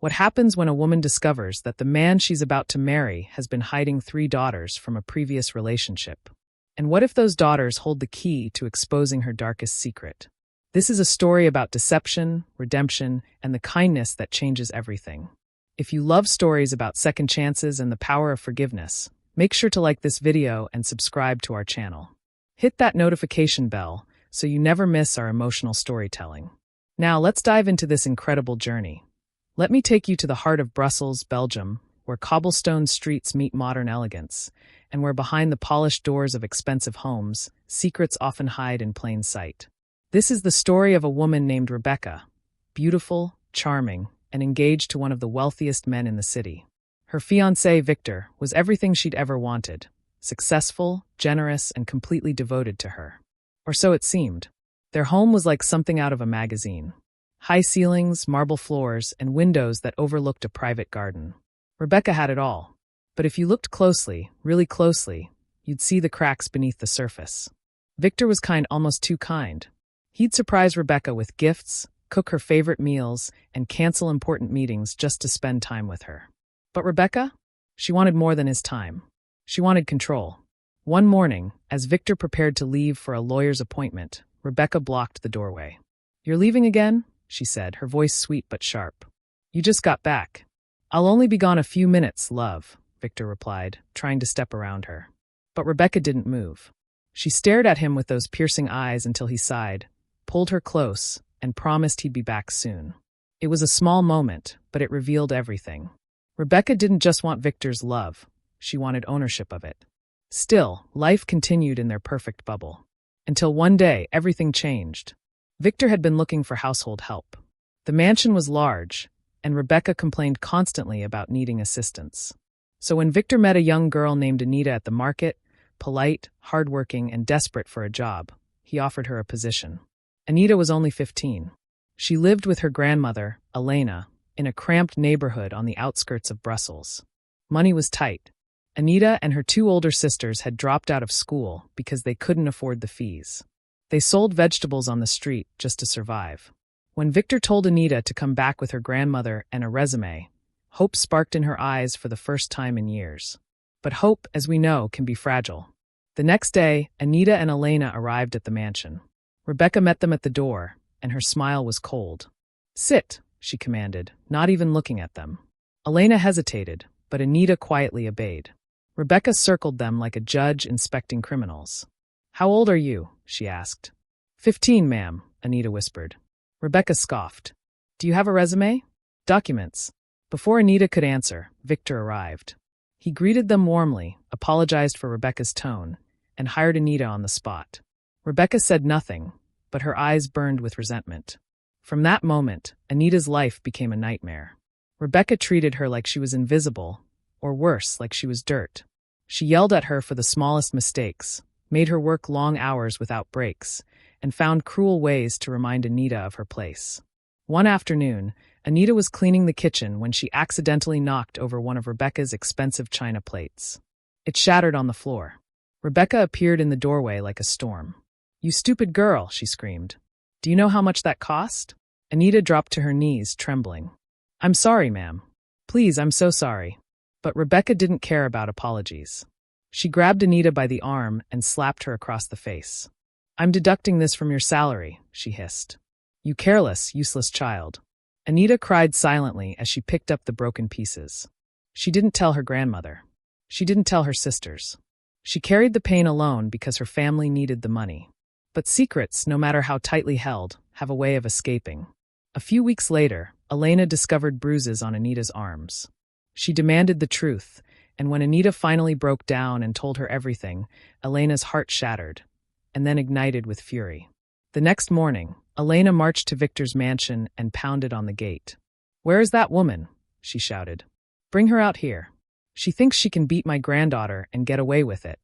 What happens when a woman discovers that the man she's about to marry has been hiding 3 daughters from a previous relationship? And what if those daughters hold the key to exposing her darkest secret? This is a story about deception, redemption, and the kindness that changes everything. If you love stories about second chances and the power of forgiveness, make sure to like this video and subscribe to our channel. Hit that notification bell so you never miss our emotional storytelling. Now let's dive into this incredible journey. Let me take you to the heart of Brussels, Belgium, where cobblestone streets meet modern elegance, and where behind the polished doors of expensive homes, secrets often hide in plain sight. This is the story of a woman named Rebecca, beautiful, charming, and engaged to one of the wealthiest men in the city. Her fiancé, Victor, was everything she'd ever wanted: successful, generous, and completely devoted to her. Or so it seemed. Their home was like something out of a magazine. High ceilings, marble floors, and windows that overlooked a private garden. Rebecca had it all. But if you looked closely, really closely, you'd see the cracks beneath the surface. Victor was kind, almost too kind. He'd surprise Rebecca with gifts, cook her favorite meals, and cancel important meetings just to spend time with her. But Rebecca? She wanted more than his time. She wanted control. One morning, as Victor prepared to leave for a lawyer's appointment, Rebecca blocked the doorway. "You're leaving again?" she said, her voice sweet but sharp. "You just got back." "I'll only be gone a few minutes, love," Victor replied, trying to step around her. But Rebecca didn't move. She stared at him with those piercing eyes until he sighed, pulled her close, and promised he'd be back soon. It was a small moment, but it revealed everything. Rebecca didn't just want Victor's love, she wanted ownership of it. Still, life continued in their perfect bubble. Until one day, everything changed. Victor had been looking for household help. The mansion was large, and Rebecca complained constantly about needing assistance. So when Victor met a young girl named Anita at the market, polite, hardworking, and desperate for a job, he offered her a position. Anita was only 15. She lived with her grandmother, Elena, in a cramped neighborhood on the outskirts of Brussels. Money was tight. Anita and her 2 older sisters had dropped out of school because they couldn't afford the fees. They sold vegetables on the street just to survive. When Victor told Anita to come back with her grandmother and a resume, hope sparked in her eyes for the first time in years. But hope, as we know, can be fragile. The next day, Anita and Elena arrived at the mansion. Rebecca met them at the door, and her smile was cold. "Sit," she commanded, not even looking at them. Elena hesitated, but Anita quietly obeyed. Rebecca circled them like a judge inspecting criminals. "How old are you?" she asked. 15, ma'am," Anita whispered. Rebecca scoffed. "Do you have a resume?" "Documents." Before Anita could answer, Victor arrived. He greeted them warmly, apologized for Rebecca's tone, and hired Anita on the spot. Rebecca said nothing, but her eyes burned with resentment. From that moment, Anita's life became a nightmare. Rebecca treated her like she was invisible, or worse, like she was dirt. She yelled at her for the smallest mistakes, made her work long hours without breaks, and found cruel ways to remind Anita of her place. One afternoon, Anita was cleaning the kitchen when she accidentally knocked over one of Rebecca's expensive china plates. It shattered on the floor. Rebecca appeared in the doorway like a storm. "You stupid girl," she screamed. "Do you know how much that cost?" Anita dropped to her knees, trembling. "I'm sorry, ma'am. Please, I'm so sorry." But Rebecca didn't care about apologies. She grabbed Anita by the arm and slapped her across the face. "I'm deducting this from your salary," she hissed. "You careless, useless child." Anita cried silently as she picked up the broken pieces. She didn't tell her grandmother. She didn't tell her sisters. She carried the pain alone because her family needed the money. But secrets, no matter how tightly held, have a way of escaping. A few weeks later, Elena discovered bruises on Anita's arms. She demanded the truth, and when Anita finally broke down and told her everything, Elena's heart shattered, and then ignited with fury. The next morning, Elena marched to Victor's mansion and pounded on the gate. "Where is that woman?" she shouted. "Bring her out here. She thinks she can beat my granddaughter and get away with it."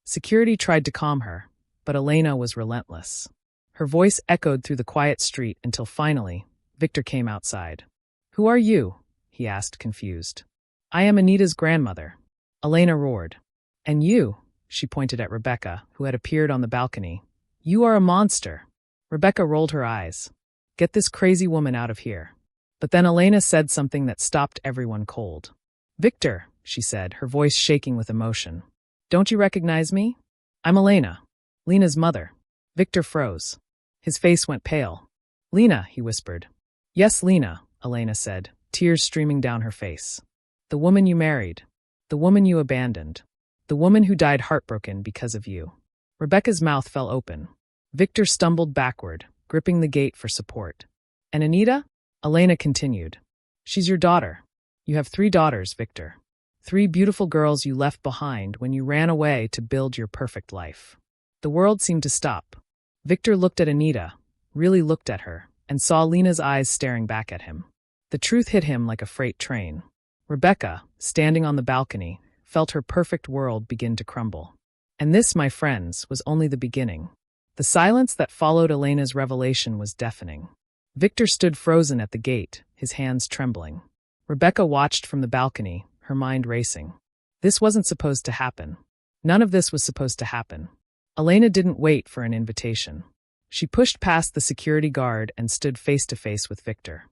Security tried to calm her, but Elena was relentless. Her voice echoed through the quiet street until finally, Victor came outside. "Who are you?" he asked, confused. "I am Anita's grandmother." Elena roared. "And you," she pointed at Rebecca, who had appeared on the balcony. "You are a monster." Rebecca rolled her eyes. "Get this crazy woman out of here." But then Elena said something that stopped everyone cold. "Victor," she said, her voice shaking with emotion. "Don't you recognize me? I'm Elena, Lena's mother." Victor froze. His face went pale. "Lena," he whispered. "Yes, Lena," Elena said, tears streaming down her face. "The woman you married. The woman you abandoned. The woman who died heartbroken because of you." Rebecca's mouth fell open. Victor stumbled backward, gripping the gate for support. "And Anita?" Elena continued. "She's your daughter. You have 3 daughters, Victor. 3 beautiful girls you left behind when you ran away to build your perfect life." The world seemed to stop. Victor looked at Anita, really looked at her, and saw Lena's eyes staring back at him. The truth hit him like a freight train. Rebecca, standing on the balcony, felt her perfect world begin to crumble. And this, my friends, was only the beginning. The silence that followed Elena's revelation was deafening. Victor stood frozen at the gate, his hands trembling. Rebecca watched from the balcony, her mind racing. This wasn't supposed to happen. None of this was supposed to happen. Elena didn't wait for an invitation. She pushed past the security guard and stood face to face with Victor.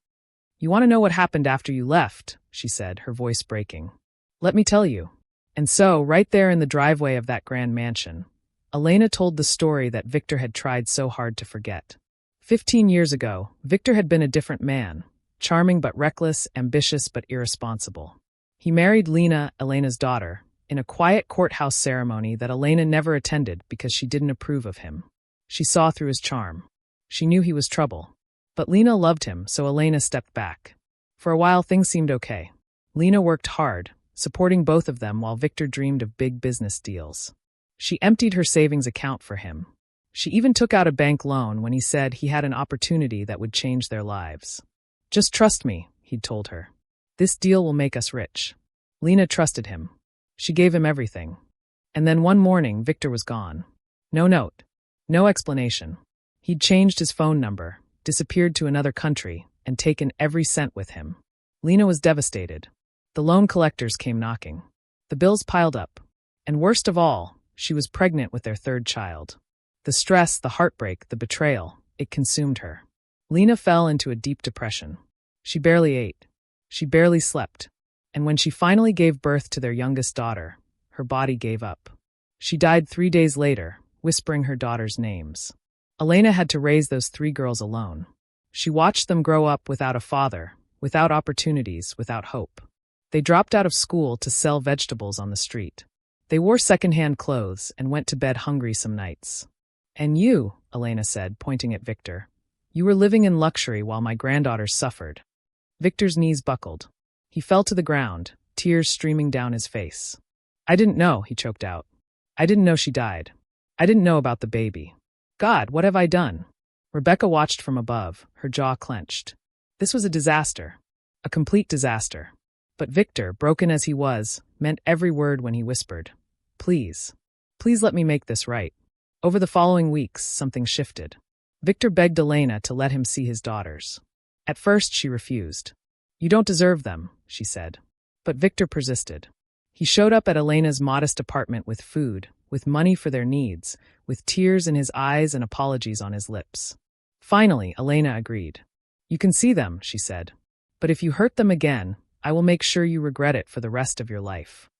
"You want to know what happened after you left?" she said, her voice breaking. "Let me tell you." And so, right there in the driveway of that grand mansion, Elena told the story that Victor had tried so hard to forget. 15 years ago, Victor had been a different man, charming but reckless, ambitious but irresponsible. He married Lena, Elena's daughter, in a quiet courthouse ceremony that Elena never attended because she didn't approve of him. She saw through his charm. She knew he was trouble. But Lena loved him, so Elena stepped back. For a while, things seemed okay. Lena worked hard, supporting both of them while Victor dreamed of big business deals. She emptied her savings account for him. She even took out a bank loan when he said he had an opportunity that would change their lives. "Just trust me," he'd told her. "This deal will make us rich." Lena trusted him. She gave him everything. And then one morning, Victor was gone. No note. No explanation. He'd changed his phone number, disappeared to another country, and taken every cent with him. Lena was devastated. The loan collectors came knocking. The bills piled up. And worst of all, she was pregnant with their 3rd child. The stress, the heartbreak, the betrayal, it consumed her. Lena fell into a deep depression. She barely ate. She barely slept. And when she finally gave birth to their youngest daughter, her body gave up. She died 3 days later, whispering her daughters' names. Elena had to raise those 3 girls alone. She watched them grow up without a father, without opportunities, without hope. They dropped out of school to sell vegetables on the street. They wore secondhand clothes and went to bed hungry some nights. "And you," Elena said, pointing at Victor, "you were living in luxury while my granddaughters suffered." Victor's knees buckled. He fell to the ground, tears streaming down his face. "I didn't know," he choked out. "I didn't know she died. I didn't know about the baby. God, what have I done?" Rebecca watched from above, her jaw clenched. This was a disaster. A complete disaster. But Victor, broken as he was, meant every word when he whispered, "Please. Please let me make this right." Over the following weeks, something shifted. Victor begged Elena to let him see his daughters. At first, she refused. "You don't deserve them," she said. But Victor persisted. He showed up at Elena's modest apartment with food, with money for their needs, with tears in his eyes and apologies on his lips. Finally, Elena agreed. "You can see them," she said. "But if you hurt them again, I will make sure you regret it for the rest of your life."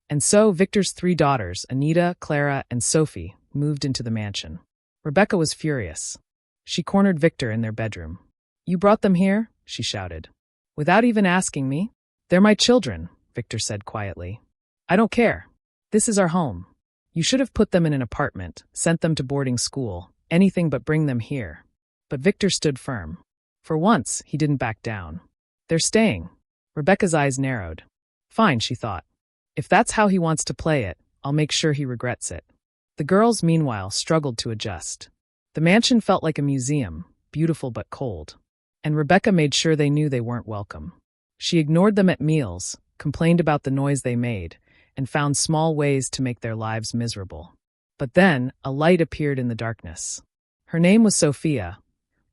And so Victor's 3 daughters, Anita, Clara, and Sophie, moved into the mansion. Rebecca was furious. She cornered Victor in their bedroom. "You brought them here?" she shouted. "Without even asking me?" "They're my children," Victor said quietly. "I don't care. This is our home. You should have put them in an apartment, sent them to boarding school, anything but bring them here." But Victor stood firm. For once, he didn't back down. "They're staying." Rebecca's eyes narrowed. "Fine," she thought. "If that's how he wants to play it, I'll make sure he regrets it." The girls, meanwhile, struggled to adjust. The mansion felt like a museum, beautiful but cold. And Rebecca made sure they knew they weren't welcome. She ignored them at meals, complained about the noise they made, and found small ways to make their lives miserable. But then, a light appeared in the darkness. Her name was Sophia,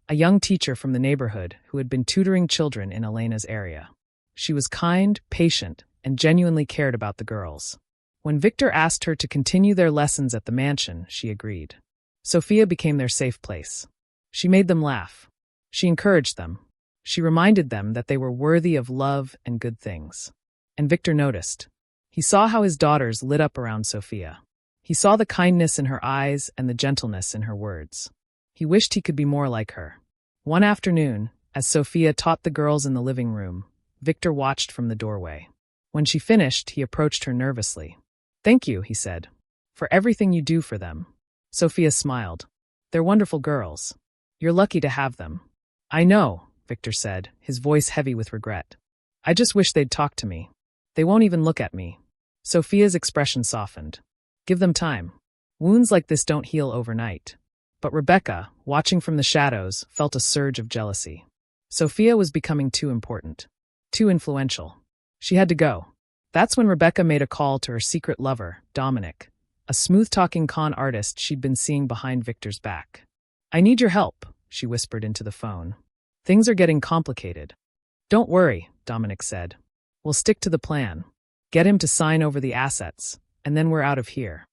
a young teacher from the neighborhood who had been tutoring children in Elena's area. She was kind, patient, and genuinely cared about the girls. When Victor asked her to continue their lessons at the mansion, she agreed. Sophia became their safe place. She made them laugh. She encouraged them. She reminded them that they were worthy of love and good things. And Victor noticed. He saw how his daughters lit up around Sophia. He saw the kindness in her eyes and the gentleness in her words. He wished he could be more like her. One afternoon, as Sophia taught the girls in the living room, Victor watched from the doorway. When she finished, he approached her nervously. "Thank you," he said, "for everything you do for them." Sophia smiled. "They're wonderful girls. You're lucky to have them." "I know," Victor said, his voice heavy with regret. "I just wish they'd talk to me. They won't even look at me." Sophia's expression softened. "Give them time. Wounds like this don't heal overnight." But Rebecca, watching from the shadows, felt a surge of jealousy. Sophia was becoming too important, too influential. She had to go. That's when Rebecca made a call to her secret lover, Dominic, a smooth-talking con artist she'd been seeing behind Victor's back. "I need your help," she whispered into the phone. "Things are getting complicated." "Don't worry," Dominic said. "We'll stick to the plan. Get him to sign over the assets, and then we're out of here."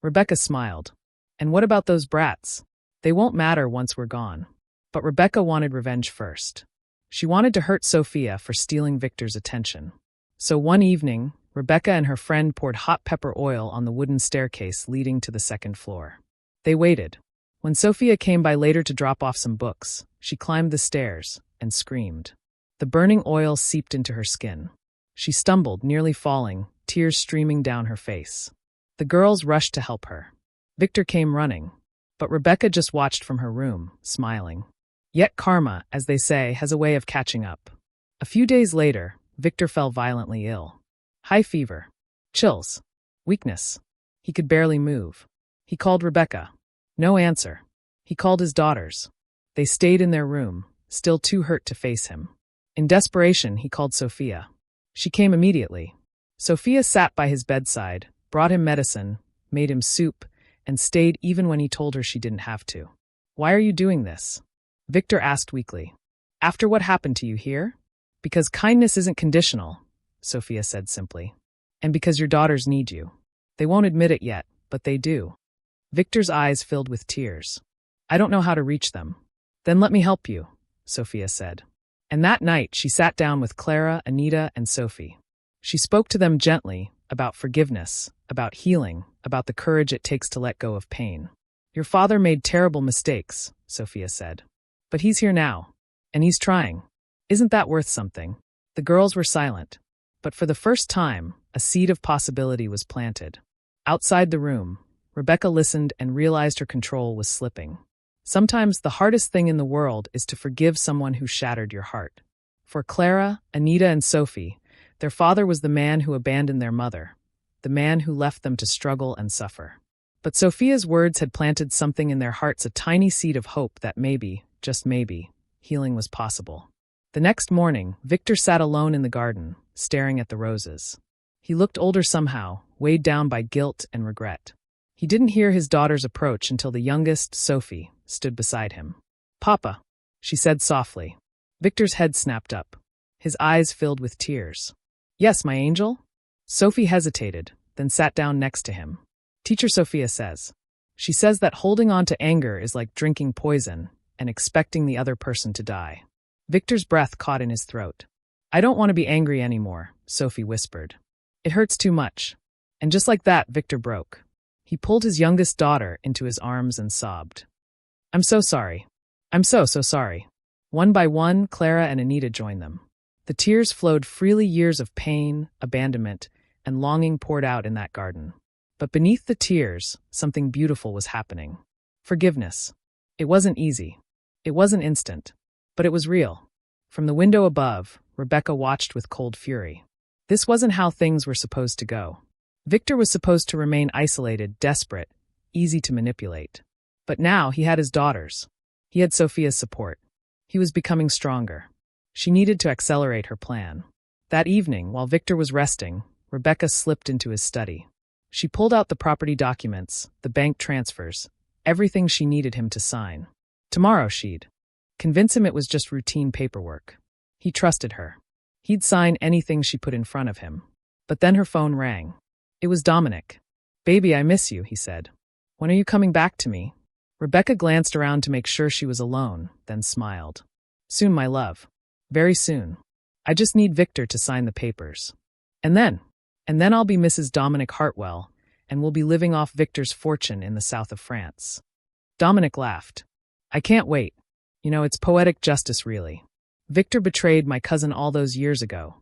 Rebecca smiled. "And what about those brats? They won't matter once we're gone." But Rebecca wanted revenge first. She wanted to hurt Sophia for stealing Victor's attention. So one evening, Rebecca and her friend poured hot pepper oil on the wooden staircase leading to the second floor. They waited. When Sophia came by later to drop off some books, she climbed the stairs and screamed. The burning oil seeped into her skin. She stumbled, nearly falling, tears streaming down her face. The girls rushed to help her. Victor came running, but Rebecca just watched from her room, smiling. Yet karma, as they say, has a way of catching up. A few days later, Victor fell violently ill. High fever, chills, weakness. He could barely move. He called Rebecca. No answer. He called his daughters. They stayed in their room, still too hurt to face him. In desperation, he called Sophia. She came immediately. Sophia sat by his bedside, brought him medicine, made him soup, and stayed even when he told her she didn't have to. "Why are you doing this?" Victor asked weakly. "After what happened to you here?" "Because kindness isn't conditional," Sophia said simply. "And because your daughters need you. They won't admit it yet, but they do." Victor's eyes filled with tears. "I don't know how to reach them." "Then let me help you," Sophia said. And that night she sat down with Clara, Anita, and Sophie. She spoke to them gently about forgiveness, about healing, about the courage it takes to let go of pain. "Your father made terrible mistakes," Sophia said. "But he's here now, and he's trying. Isn't that worth something?" The girls were silent, but for the first time, a seed of possibility was planted. Outside the room, Rebecca listened and realized her control was slipping. Sometimes the hardest thing in the world is to forgive someone who shattered your heart. For Clara, Anita, and Sophie, their father was the man who abandoned their mother, the man who left them to struggle and suffer. But Sophia's words had planted something in their hearts, a tiny seed of hope that maybe, just maybe, healing was possible. The next morning, Victor sat alone in the garden, staring at the roses. He looked older somehow, weighed down by guilt and regret. He didn't hear his daughters approach until the youngest, Sophie, stood beside him. "Papa," she said softly. Victor's head snapped up. His eyes filled with tears. "Yes, my angel?" Sophie hesitated, then sat down next to him. "Teacher Sophia says. She says that holding on to anger is like drinking poison and expecting the other person to die." Victor's breath caught in his throat. "I don't want to be angry anymore," Sophie whispered. "It hurts too much." And just like that, Victor broke. He pulled his youngest daughter into his arms and sobbed. "I'm so sorry. I'm so sorry." One by one, Clara and Anita joined them. The tears flowed freely, years of pain, abandonment, and longing poured out in that garden. But beneath the tears, something beautiful was happening. Forgiveness. It wasn't easy. It wasn't instant. But it was real. From the window above, Rebecca watched with cold fury. This wasn't how things were supposed to go. Victor was supposed to remain isolated, desperate, easy to manipulate. But now he had his daughters. He had Sophia's support. He was becoming stronger. She needed to accelerate her plan. That evening, while Victor was resting, Rebecca slipped into his study. She pulled out the property documents, the bank transfers, everything she needed him to sign. Tomorrow she'd convince him it was just routine paperwork. He trusted her. He'd sign anything she put in front of him. But then her phone rang. It was Dominic. "Baby, I miss you," he said. "When are you coming back to me?" Rebecca glanced around to make sure she was alone, then smiled. "Soon, my love." Very soon. I just need Victor to sign the papers. And then I'll be Mrs. Dominic Hartwell, and we'll be living off Victor's fortune in the south of France. Dominic laughed. I can't wait. It's poetic justice, really. Victor betrayed my cousin all those years ago,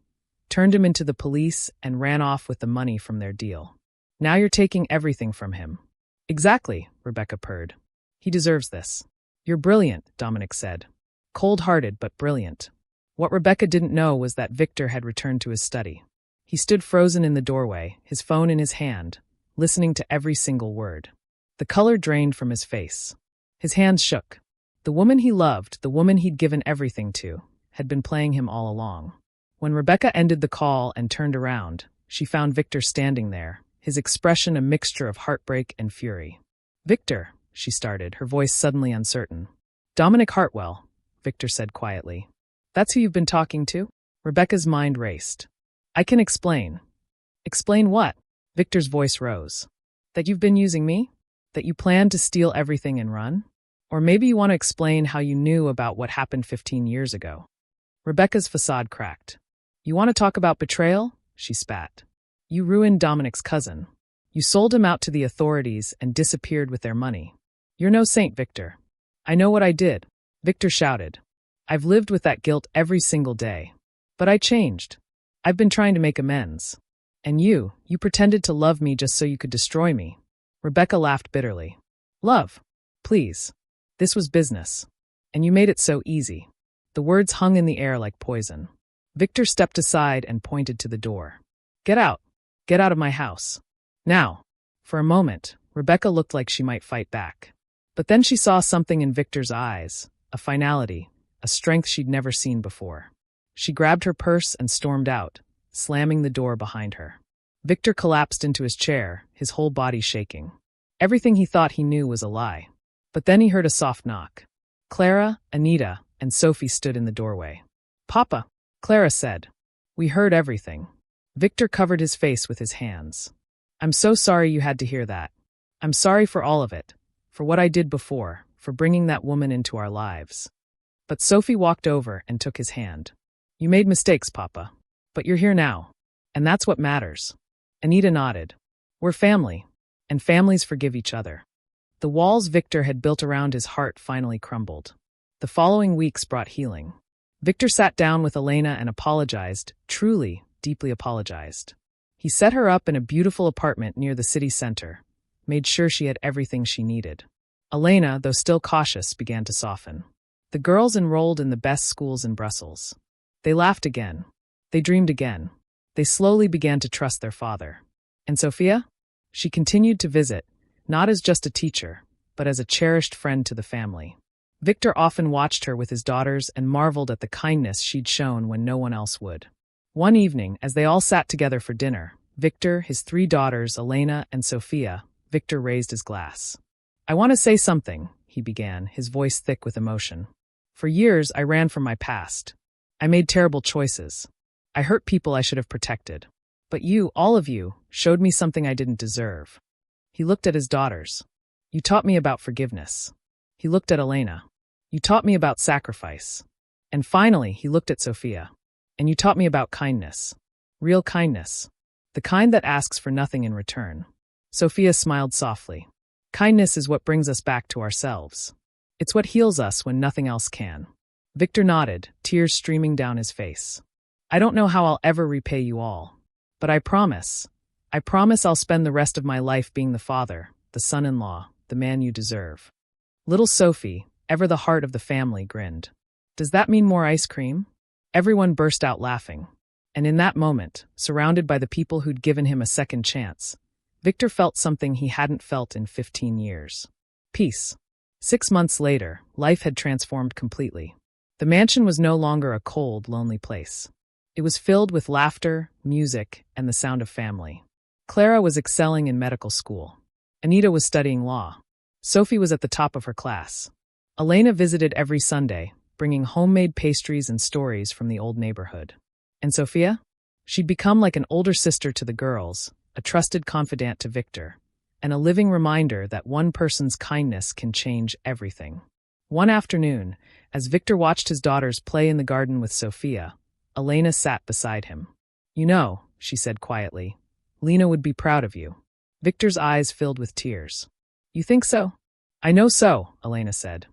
turned him into the police, and ran off with the money from their deal. Now you're taking everything from him. Exactly, Rebecca purred. He deserves this. You're brilliant, Dominic said. Cold-hearted, but brilliant. What Rebecca didn't know was that Victor had returned to his study. He stood frozen in the doorway, his phone in his hand, listening to every single word. The color drained from his face. His hands shook. The woman he loved, the woman he'd given everything to, had been playing him all along. When Rebecca ended the call and turned around, she found Victor standing there, his expression a mixture of heartbreak and fury. Victor, she started, her voice suddenly uncertain. Dominic Hartwell, Victor said quietly. That's who you've been talking to? Rebecca's mind raced. I can explain. Explain what? Victor's voice rose. That you've been using me? That you planned to steal everything and run? Or maybe you want to explain how you knew about what happened 15 years ago. Rebecca's facade cracked. You want to talk about betrayal? She spat. You ruined Dominic's cousin. You sold him out to the authorities and disappeared with their money. You're no saint, Victor. I know what I did, Victor shouted. I've lived with that guilt every single day. But I changed. I've been trying to make amends. And you pretended to love me just so you could destroy me. Rebecca laughed bitterly. Love? Please. This was business. And you made it so easy. The words hung in the air like poison. Victor stepped aside and pointed to the door. Get out. Get out of my house. Now. For a moment, Rebecca looked like she might fight back. But then she saw something in Victor's eyes, a finality, a strength she'd never seen before. She grabbed her purse and stormed out, slamming the door behind her. Victor collapsed into his chair, his whole body shaking. Everything he thought he knew was a lie. But then he heard a soft knock. Clara, Anita, and Sophie stood in the doorway. Papa, Clara said. We heard everything. Victor covered his face with his hands. I'm so sorry you had to hear that. I'm sorry for all of it, for what I did before, for bringing that woman into our lives. But Sophie walked over and took his hand. You made mistakes, Papa. But you're here now. And that's what matters. Anita nodded. We're family. And families forgive each other. The walls Victor had built around his heart finally crumbled. The following weeks brought healing. Victor sat down with Elena and apologized, truly, deeply apologized. He set her up in a beautiful apartment near the city center, made sure she had everything she needed. Elena, though still cautious, began to soften. The girls enrolled in the best schools in Brussels. They laughed again. They dreamed again. They slowly began to trust their father. And Sophia? She continued to visit, not as just a teacher, but as a cherished friend to the family. Victor often watched her with his daughters and marveled at the kindness she'd shown when no one else would. One evening, as they all sat together for dinner, Victor, his 3 daughters, Elena and Sophia, Victor raised his glass. I want to say something, he began, his voice thick with emotion. For years, I ran from my past. I made terrible choices. I hurt people I should have protected. But you, all of you, showed me something I didn't deserve. He looked at his daughters. You taught me about forgiveness. He looked at Elena. You taught me about sacrifice. And finally, he looked at Sophia. And you taught me about kindness. Real kindness. The kind that asks for nothing in return. Sophia smiled softly. Kindness is what brings us back to ourselves. It's what heals us when nothing else can. Victor nodded, tears streaming down his face. I don't know how I'll ever repay you all. But I promise I'll spend the rest of my life being the father, the son-in-law, the man you deserve. Little Sophie, ever the heart of the family, grinned. Does that mean more ice cream? Everyone burst out laughing. And in that moment, surrounded by the people who'd given him a second chance, Victor felt something he hadn't felt in 15 years. Peace. 6 months later, life had transformed completely. The mansion was no longer a cold, lonely place. It was filled with laughter, music, and the sound of family. Clara was excelling in medical school. Anita was studying law. Sophie was at the top of her class. Elena visited every Sunday, bringing homemade pastries and stories from the old neighborhood. And Sophia? She'd become like an older sister to the girls, a trusted confidant to Victor, and a living reminder that one person's kindness can change everything. One afternoon, as Victor watched his daughters play in the garden with Sophia, Elena sat beside him. "You know," she said quietly, "Lena would be proud of you." Victor's eyes filled with tears. "You think so?" "I know so," Elena said.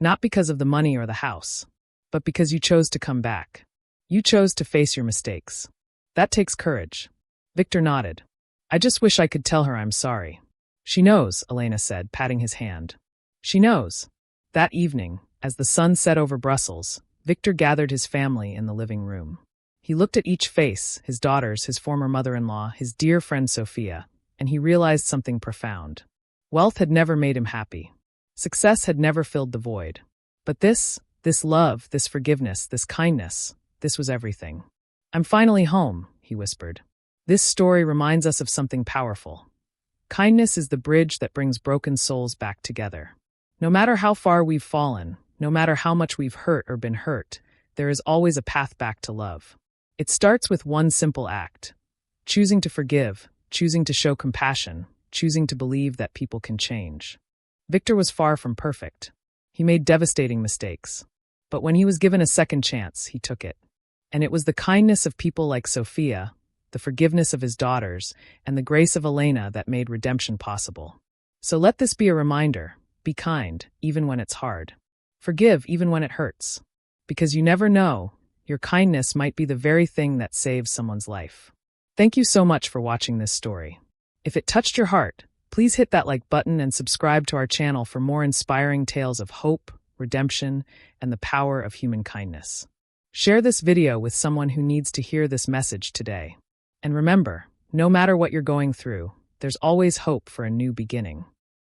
"Not because of the money or the house, but because you chose to come back. You chose to face your mistakes. That takes courage." Victor nodded. "I just wish I could tell her I'm sorry." "She knows," Elena said, patting his hand. "She knows." That evening, as the sun set over Brussels, Victor gathered his family in the living room. He looked at each face, his daughters, his former mother-in-law, his dear friend Sophia, and he realized something profound. Wealth had never made him happy. Success had never filled the void. But this love, this forgiveness, this kindness, this was everything. "I'm finally home," he whispered. This story reminds us of something powerful. Kindness is the bridge that brings broken souls back together. No matter how far we've fallen, no matter how much we've hurt or been hurt, there is always a path back to love. It starts with one simple act: choosing to forgive, choosing to show compassion, choosing to believe that people can change. Victor was far from perfect. He made devastating mistakes. But when he was given a second chance, he took it. And it was the kindness of people like Sophia, the forgiveness of his daughters, and the grace of Elena that made redemption possible. So let this be a reminder: be kind, even when it's hard. Forgive, even when it hurts. Because you never know, your kindness might be the very thing that saves someone's life. Thank you so much for watching this story. If it touched your heart, please hit that like button and subscribe to our channel for more inspiring tales of hope, redemption, and the power of human kindness. Share this video with someone who needs to hear this message today. And remember, no matter what you're going through, there's always hope for a new beginning.